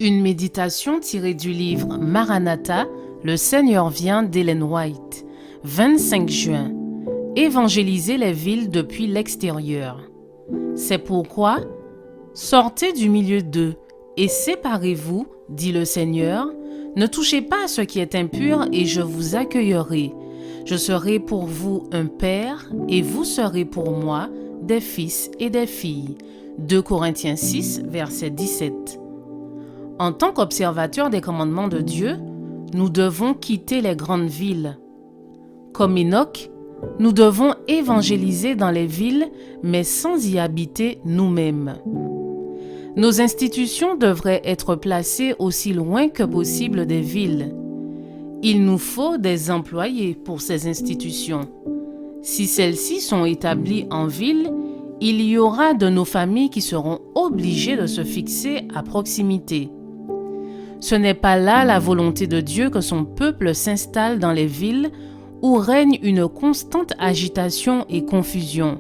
Une méditation tirée du livre Maranatha, Le Seigneur vient d'Ellen White, 25 juin. Évangéliser les villes depuis l'extérieur. C'est pourquoi, sortez du milieu d'eux et séparez-vous, dit le Seigneur. Ne touchez pas à ce qui est impur et je vous accueillerai. Je serai pour vous un père et vous serez pour moi des fils et des filles. 2 Corinthiens 6, verset 17. En tant qu'observateurs des commandements de Dieu, nous devons quitter les grandes villes. Comme Enoch, nous devons évangéliser dans les villes, mais sans y habiter nous-mêmes. Nos institutions devraient être placées aussi loin que possible des villes. Il nous faut des employés pour ces institutions. Si celles-ci sont établies en ville, il y aura de nos familles qui seront obligées de se fixer à proximité. Ce n'est pas là la volonté de Dieu que son peuple s'installe dans les villes où règne une constante agitation et confusion.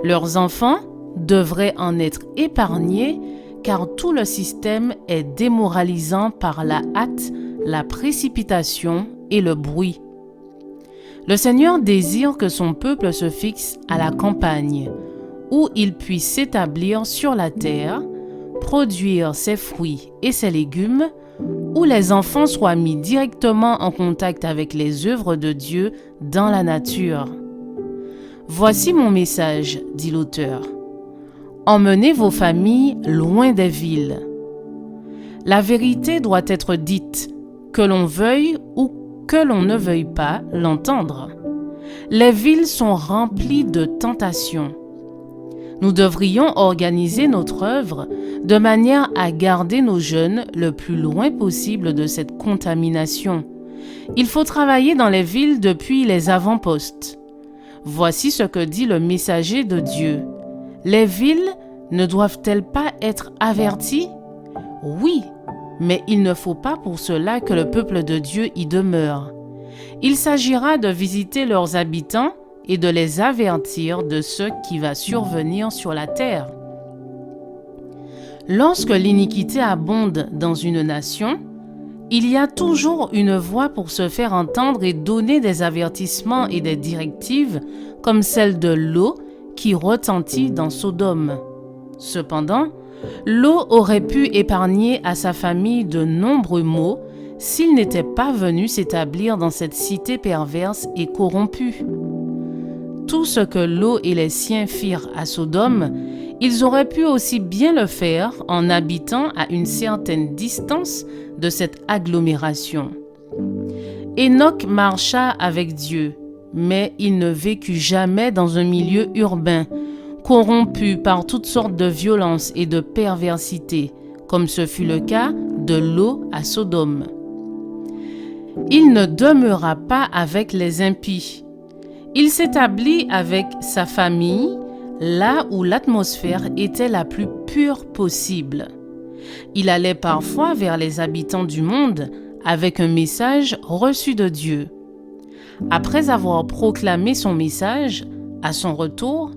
Leurs enfants devraient en être épargnés car tout le système est démoralisant par la hâte, la précipitation et le bruit. Le Seigneur désire que son peuple se fixe à la campagne, où il puisse s'établir sur la terre, produire ses fruits et ses légumes, où les enfants soient mis directement en contact avec les œuvres de Dieu dans la nature. Voici mon message, dit l'auteur. Emmenez vos familles loin des villes. La vérité doit être dite, que l'on veuille ou que l'on ne veuille pas l'entendre. Les villes sont remplies de tentations. Nous devrions organiser notre œuvre de manière à garder nos jeunes le plus loin possible de cette contamination. Il faut travailler dans les villes depuis les avant-postes. Voici ce que dit le messager de Dieu. Les villes ne doivent-elles pas être averties? Oui, mais il ne faut pas pour cela que le peuple de Dieu y demeure. Il s'agira de visiter leurs habitants et de les avertir de ce qui va survenir sur la terre. Lorsque l'iniquité abonde dans une nation, il y a toujours une voix pour se faire entendre et donner des avertissements et des directives comme celle de Lot qui retentit dans Sodome. Cependant, Lot aurait pu épargner à sa famille de nombreux maux s'il n'était pas venu s'établir dans cette cité perverse et corrompue. Tout ce que Lot et les siens firent à Sodome, ils auraient pu aussi bien le faire en habitant à une certaine distance de cette agglomération. Enoch marcha avec Dieu, mais il ne vécut jamais dans un milieu urbain, corrompu par toutes sortes de violences et de perversité, comme ce fut le cas de Lot à Sodome. Il ne demeura pas avec les impies. Il s'établit avec sa famille, là où l'atmosphère était la plus pure possible. Il allait parfois vers les habitants du monde avec un message reçu de Dieu. Après avoir proclamé son message, à son retour,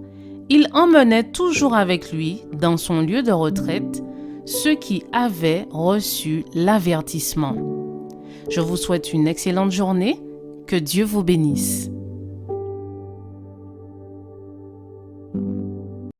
il emmenait toujours avec lui, dans son lieu de retraite, ceux qui avaient reçu l'avertissement. Je vous souhaite une excellente journée. Que Dieu vous bénisse.